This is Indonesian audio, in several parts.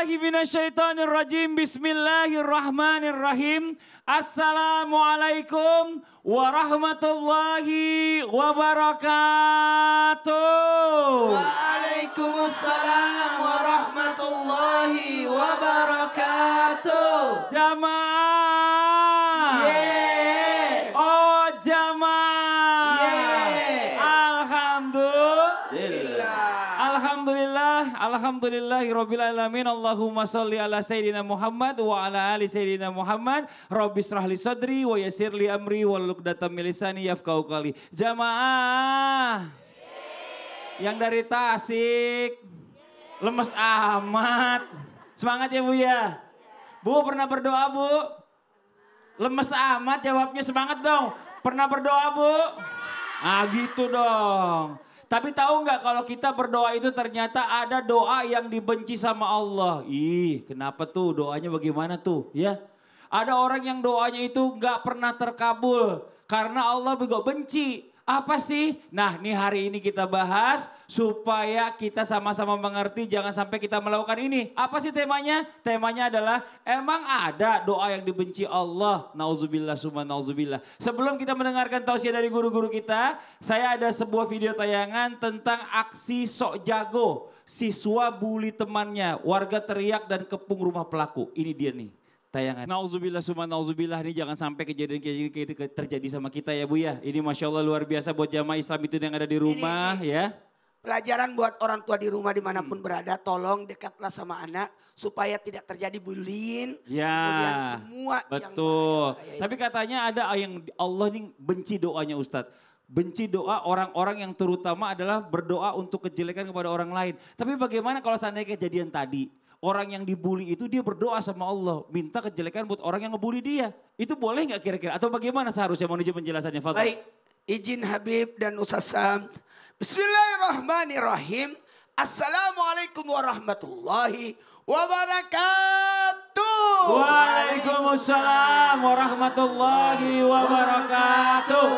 billahi minasyaitonir rajim. Bismillahirrahmanirrahim. Assalamualaikum warahmatullahi wabarakatuh. Waalaikumsalam warahmatullahi wabarakatuh. Jamaah. Yeay. Oh jamaah. Yeay. Alhamdulillahirabbil alamin. Allahumma sholli ala sayyidina Muhammad wa ala ali sayyidina Muhammad. Rabbi shrahli sadri wa yassirli amri wahlul 'uqdatam min lisani yafqahu qawli. Jamaah. Yang dari Tasik. Lemes amat. Semangat ya Bu ya. Bu pernah berdoa Bu? Lemes amat jawabnya, semangat dong. Pernah berdoa Bu? Ah gitu dong. Tapi tahu nggak kalau kita berdoa itu ternyata ada doa yang dibenci sama Allah. Ih, kenapa tuh doanya bagaimana tuh ya? Ada orang yang doanya itu nggak pernah terkabul karena Allah juga benci. Apa sih? Nah nih hari ini kita bahas supaya kita sama-sama mengerti jangan sampai kita melakukan ini. Apa sih temanya? Temanya adalah emang ada doa yang dibenci Allah. Nauzubillah summa nauzubillah. Sebelum kita mendengarkan tausiah dari guru-guru kita, saya ada sebuah video tayangan tentang aksi sok jago. Siswa bully temannya, warga teriak dan kepung rumah pelaku. Ini dia nih. Tayangan. Nauzubillah summa nauzubillah, ini jangan sampai kejadian-kejadian terjadi sama kita ya Bu ya. Ini Masya Allah luar biasa buat jamaah Islam itu yang ada di rumah ini. Ya. Pelajaran buat orang tua di rumah dimanapun berada, tolong dekatlah sama anak supaya tidak terjadi bullying. Ya, kemudian semua betul. yang Tapi katanya ada yang Allah ini benci doanya Ustadz. Benci doa orang-orang yang terutama adalah berdoa untuk kejelekan kepada orang lain. Tapi bagaimana kalau seandainya kejadian tadi? Orang yang dibully itu dia berdoa sama Allah. Minta kejelekan buat orang yang ngebully dia. Itu boleh nggak kira-kira? Atau bagaimana seharusnya menuju penjelasannya? Fadhil. Baik, izin Habib dan Ustaz Sam. Bismillahirrahmanirrahim. Assalamualaikum warahmatullahi wabarakatuh. Waalaikumsalam warahmatullahi wabarakatuh.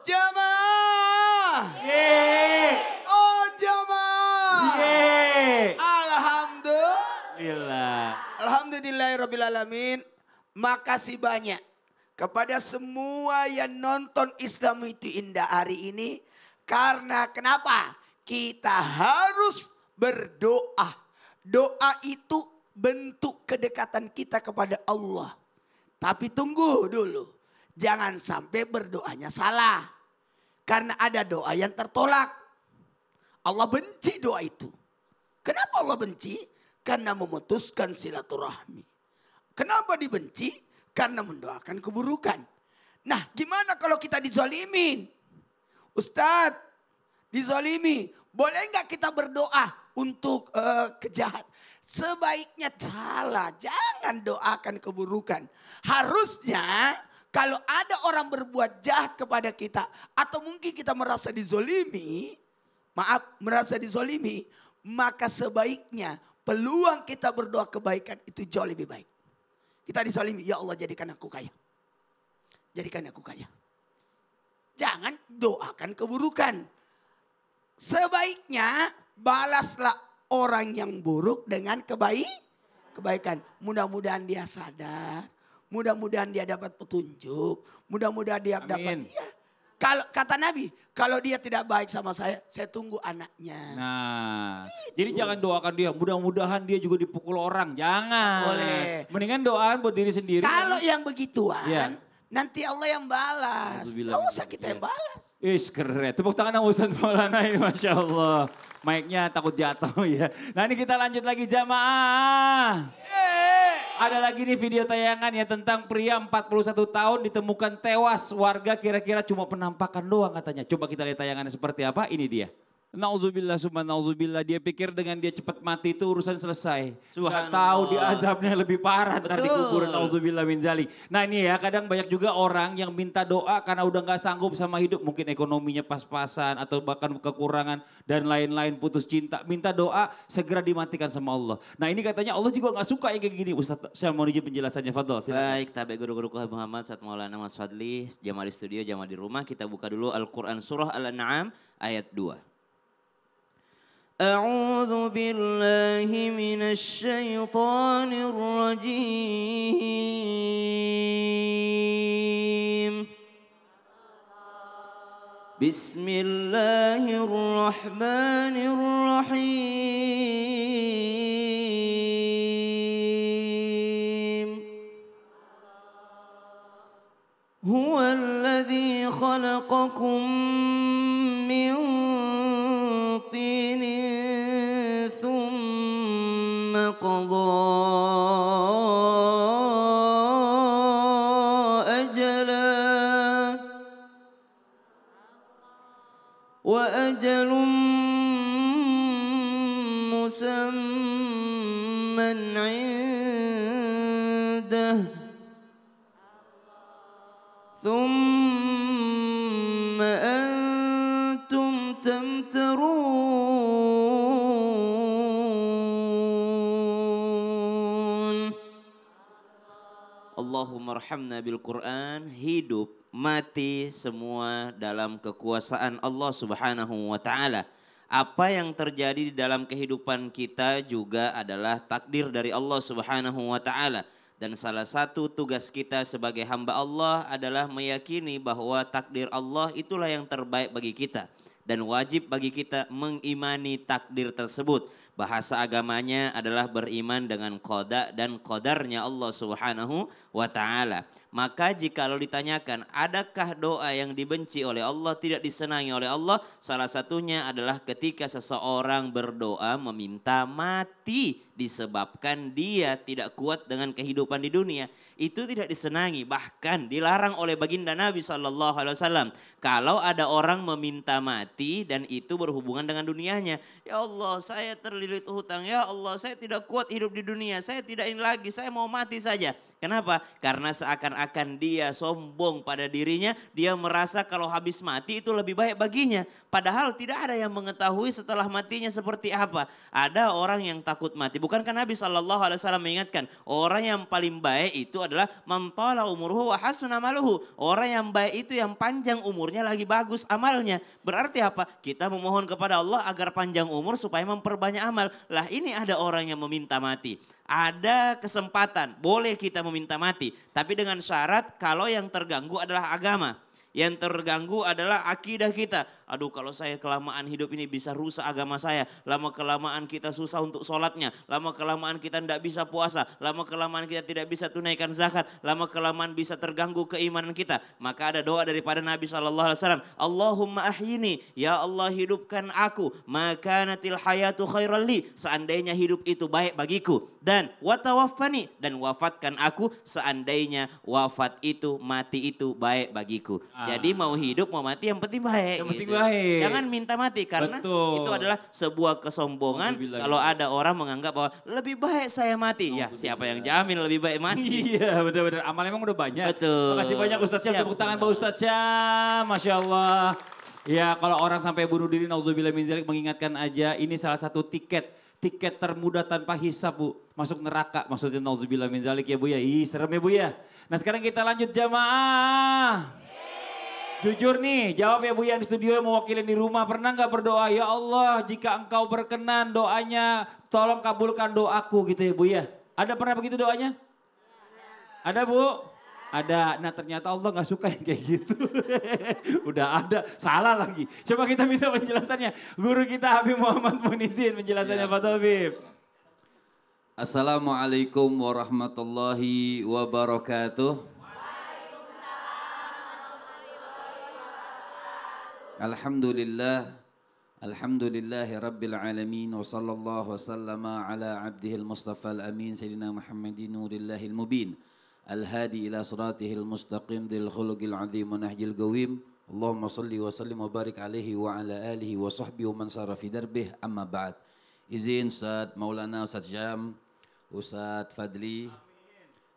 Jamaah. Yeay. Oh jamaah. Yeay. Alhamdulillahirrahmanirrahim. Makasih banyak kepada semua yang nonton Islam itu indah hari ini. Karena kenapa? Kita harus berdoa. Doa itu bentuk kedekatan kita kepada Allah. Tapi tunggu dulu. Jangan sampai berdoanya salah. Karena ada doa yang tertolak. Allah benci doa itu. Kenapa Allah benci? Karena memutuskan silaturahmi. Kenapa dibenci? Karena mendoakan keburukan. Nah gimana kalau kita dizalimin? Ustadz, dizalimi. Boleh nggak kita berdoa untuk kejahat? Sebaiknya salah, jangan doakan keburukan. Harusnya kalau ada orang berbuat jahat kepada kita. Atau mungkin kita merasa dizalimi. Merasa dizalimi. Maka sebaiknya peluang kita berdoa kebaikan itu jauh lebih baik. Kita dizalimi, ya Allah jadikan aku kaya. Jadikan aku kaya. Jangan doakan keburukan. Sebaiknya balaslah orang yang buruk dengan kebaikan. Mudah-mudahan dia sadar. Mudah-mudahan dia dapat petunjuk. Mudah-mudahan dia dapat. Iya. Kalau kata Nabi, kalau dia tidak baik sama saya tunggu anaknya. Nah, jadi jangan doakan dia. Mudah-mudahan dia juga dipukul orang. Jangan. Boleh. Mendingan doakan buat diri sendiri. Kalau yang begituan, ya. Nanti Allah yang balas. Gak usah kita yang balas. Keren. Tepuk tangan sama Ustaz Maulana ini, Masya Allah. Mic-nya takut jatuh ya. Nah ini kita lanjut lagi jamaah. Ada lagi nih video tayangan ya tentang pria 41 tahun ditemukan tewas. Warga kira-kira cuma penampakan doang katanya. Coba kita lihat tayangannya seperti apa, ini dia. Nauzubillah summa nauzubillah, dia pikir dengan dia cepat mati itu urusan selesai. Gak tahu dia azabnya lebih parah ntar di kuburan, nauzubillah min zalik. Nah ini ya kadang banyak juga orang yang minta doa karena udah gak sanggup sama hidup. Mungkin ekonominya pas-pasan atau bahkan kekurangan dan lain-lain, putus cinta. Minta doa segera dimatikan sama Allah. Nah ini katanya Allah juga gak suka yang kayak gini. Ustaz saya mau izin penjelasannya, Fadhil. Baik, tabe guru-guruku Muhammad, Ustaz Maulana Mas Fadli, jamaah di studio, jamaah di rumah. Kita buka dulu Al-Quran Surah Al-An'am ayat 2. أعوذ بالله من الشيطان الرجيم بسم الله الرحمن الرحيم هو الذي خلقكم من طين ثم قضى أجلا وأجل مسمى عنده ثم أنتم تمترون Allahumma arhamna bil Quran. Hidup mati semua dalam kekuasaan Allah Subhanahu wa taala. Apa yang terjadi di dalam kehidupan kita juga adalah takdir dari Allah Subhanahu wa taala. Dan salah satu tugas kita sebagai hamba Allah adalah meyakini bahwa takdir Allah itulah yang terbaik bagi kita. Dan wajib bagi kita mengimani takdir tersebut. Bahasa agamanya adalah beriman dengan qada dan qadarnya Allah Subhanahu wa taala. Maka jikalau ditanyakan adakah doa yang dibenci oleh Allah, tidak disenangi oleh Allah, salah satunya adalah ketika seseorang berdoa meminta mati disebabkan dia tidak kuat dengan kehidupan di dunia. Itu tidak disenangi, bahkan dilarang oleh baginda Nabi SAW. Kalau ada orang meminta mati dan itu berhubungan dengan dunianya. Ya Allah, saya terlilit hutang. Ya Allah, saya tidak kuat hidup di dunia. Saya tidak ini lagi, saya mau mati saja. Kenapa? Karena seakan-akan dia sombong pada dirinya, dia merasa kalau habis mati itu lebih baik baginya. Padahal tidak ada yang mengetahui setelah matinya seperti apa. Ada orang yang takut mati. Bukankah Nabi SAW mengingatkan, orang yang paling baik itu adalah man tala umruhu wa hasuna amaluhu. Orang yang baik itu yang panjang umurnya lagi bagus amalnya. Berarti apa? Kita memohon kepada Allah agar panjang umur supaya memperbanyak amal. Lah ini ada orang yang meminta mati. Ada kesempatan, boleh kita meminta mati. Tapi dengan syarat kalau yang terganggu adalah agama. Yang terganggu adalah akidah kita. Aduh, kalau saya kelamaan hidup ini bisa rusak agama saya. Lama kelamaan kita susah untuk sholatnya. Lama kelamaan kita tidak bisa puasa. Lama kelamaan kita tidak bisa tunaikan zakat. Lama kelamaan bisa terganggu keimanan kita. Maka ada doa daripada Nabi SAW. Allahumma ahyini, ya Allah hidupkan aku. Makanatil hayatu khairan li. Seandainya hidup itu baik bagiku. Dan watawaffani, dan wafatkan aku seandainya wafat itu, mati itu baik bagiku. Jadi mau hidup mau mati yang penting baik. Yang penting gitu. baik. Jangan minta mati karena Betul. itu adalah sebuah kesombongan. Kalau ada orang menganggap bahwa lebih baik saya mati. Ya siapa yang jamin lebih baik mati. Iya benar-benar, amal emang udah banyak. Betul. Makasih banyak Ustaz Syam, Siap. tepuk tangan Pak Ustaz Syam, Masya Allah. Ya kalau orang sampai bunuh diri, nauzubillah min dzalik, mengingatkan aja ini salah satu tiket termudah tanpa hisab Bu. Masuk neraka maksudnya, nauzubillah min dzalik ya Bu ya. Ih serem ya Bu ya. Nah sekarang kita lanjut jamaah. Jujur nih, jawab ya Bu yang di studio yang mewakili di rumah. Pernah gak berdoa, ya Allah jika engkau berkenan doanya, tolong kabulkan doaku gitu ya Bu ya. Ada pernah begitu doanya? Ada Bu? Ada. Nah ternyata Allah gak suka yang kayak gitu. Udah ada, salah lagi. Coba kita minta penjelasannya. Guru kita Habib Muhammad Munisin penjelasannya Pak Taufib. Assalamualaikum warahmatullahi wabarakatuh. Alhamdulillahi rabbil alamin wa sallallahu wasallama ala abdihil mustafa al-amin sayyidina Muhammadin nurillahil mubin al-hadi ila siratihil mustaqim dil khuluqil azim wa nahjil qawim. Allahumma salli wa sallim wa barik alaihi wa ala alihi wa sahbihi wa man sara fi darbih, amma ba'd. Izin Ustaz Maulana, Ustaz Syam, Ustaz Fadli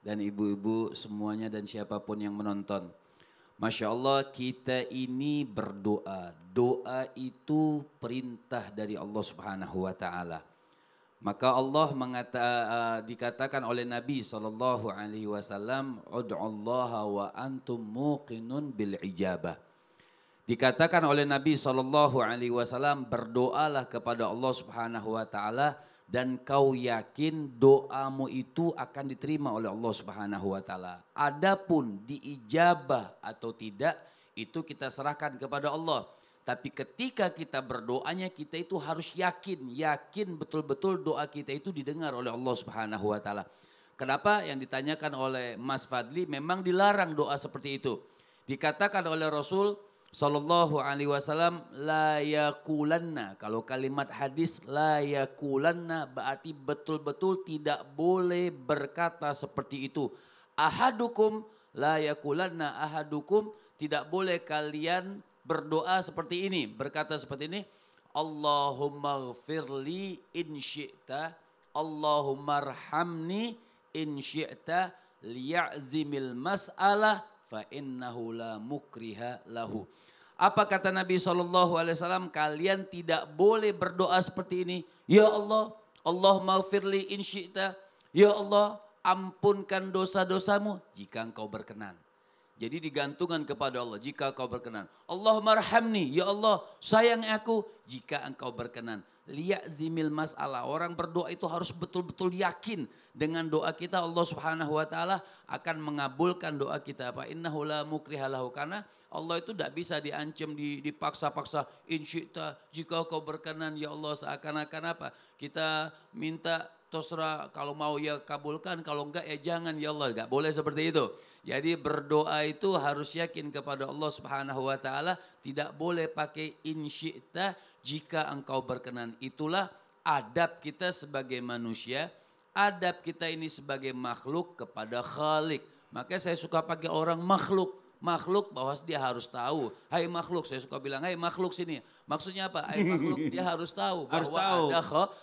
dan ibu-ibu semuanya dan siapapun yang menonton. Masya Allah, kita ini berdoa. Doa itu perintah dari Allah Subhanahu wa taala. Maka Allah dikatakan oleh Nabi SAW, "Ud'ullaha wa antum muqinun bil ijabah." Dikatakan oleh Nabi SAW, berdoalah kepada Allah Subhanahu wa taala dan kau yakin doamu itu akan diterima oleh Allah Subhanahu wa taala. Adapun diijabah atau tidak itu kita serahkan kepada Allah. Tapi ketika kita berdoanya kita itu harus yakin betul-betul doa kita itu didengar oleh Allah Subhanahu wa taala. Kenapa? Yang ditanyakan oleh Mas Fadli, memang dilarang doa seperti itu. Dikatakan oleh Rasul Sallallahu alaihi wasallam, la yakulanna. Kalau kalimat hadis la yakulanna berarti betul-betul tidak boleh berkata seperti itu. Ahadukum la yakulanna ahadukum, tidak boleh kalian berdoa seperti ini, berkata seperti ini. Allahumma ghfirli in syi'ta, Allahumma arhamni in syi'ta, liya'zimil mas'alah fa innahu la mukriha lahu. Apa kata Nabi SAW? Kalian tidak boleh berdoa seperti ini. Ya Allah, Allahumma ghfirli in syi'ta. Ya Allah, ampunkan dosa-dosamu jika engkau berkenan. Jadi digantungkan kepada Allah jika engkau berkenan. Allahumma arhamni, ya Allah sayang aku jika engkau berkenan. Liya'zimil mas'alah. Orang berdoa itu harus betul-betul yakin dengan doa kita Allah Subhanahu wa taala akan mengabulkan doa kita. Fa innahu la mukriha lahu, karena Allah itu tidak bisa diancam, dipaksa-paksa. Insyita jika kau berkenan ya Allah, seakan-akan apa? Kita minta terserah, kalau mau ya kabulkan, kalau enggak ya jangan ya Allah. Enggak boleh seperti itu. Jadi berdoa itu harus yakin kepada Allah Subhanahu wa taala, tidak boleh pakai insyita jika engkau berkenan. Itulah adab kita sebagai manusia, adab kita ini sebagai makhluk kepada Khalik. Makanya saya suka pakai orang makhluk. Makhluk bahwa dia harus tahu. Hai makhluk, saya suka bilang, hai makhluk sini. Maksudnya apa? Hai makhluk, dia harus tahu bahwa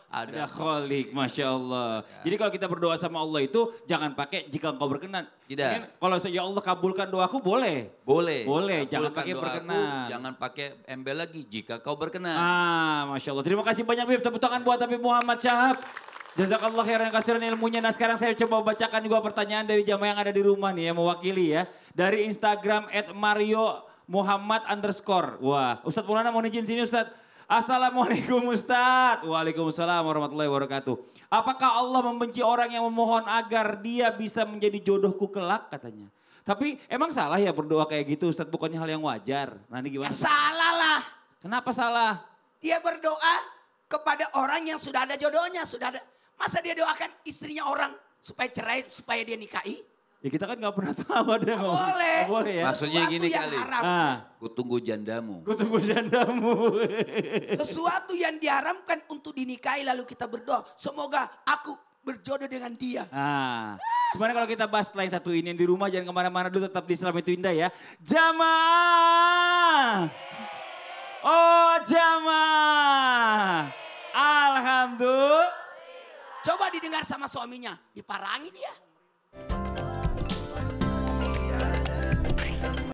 ada Khalik, Masya Allah. Ya. Jadi kalau kita berdoa sama Allah itu jangan pakai jika engkau berkenan. Tidak. Kalau ya Allah kabulkan doaku boleh. Boleh. Jangan pakai berkenan. Jangan pakai embel lagi jika kau berkenan. Masya Allah. Terima kasih banyak Bib. Tepuk tangan buat Habib Muhammad Syahab. Jazakallah khairan kasiran ilmunya. Nah sekarang saya coba bacakan juga pertanyaan dari jamaah yang ada di rumah nih ya, mewakili ya. Dari Instagram @MarioMuhammad_. Wah, Ustadz Maulana mau izin sini Ustadz. Assalamualaikum Ustadz. Waalaikumsalam warahmatullahi wabarakatuh. Apakah Allah membenci orang yang memohon agar dia bisa menjadi jodohku kelak katanya. Tapi emang salah ya berdoa kayak gitu Ustadz, bukannya hal yang wajar. Nah ini gimana? Ya salah lah. Kenapa salah? Dia berdoa kepada orang yang sudah ada jodohnya, sudah ada. Masa dia doakan istrinya orang supaya cerai, supaya dia nikahi? Ya kita kan gak pernah tahu ada yang boleh. Gak boleh ya. Maksudnya Sesuatu gini yang kali, haram. Kutunggu jandamu. Kutunggu jandamu. Sesuatu yang diharamkan untuk dinikahi lalu kita berdoa. Semoga aku berjodoh dengan dia. Gimana kalau kita bahas setelah satu ini yang di rumah, jangan kemana-mana dulu, tetap di Islam itu Indah ya. Jamaah. Oh jamaah. Alhamdulillah. Coba didengar sama suaminya, diparangi dia.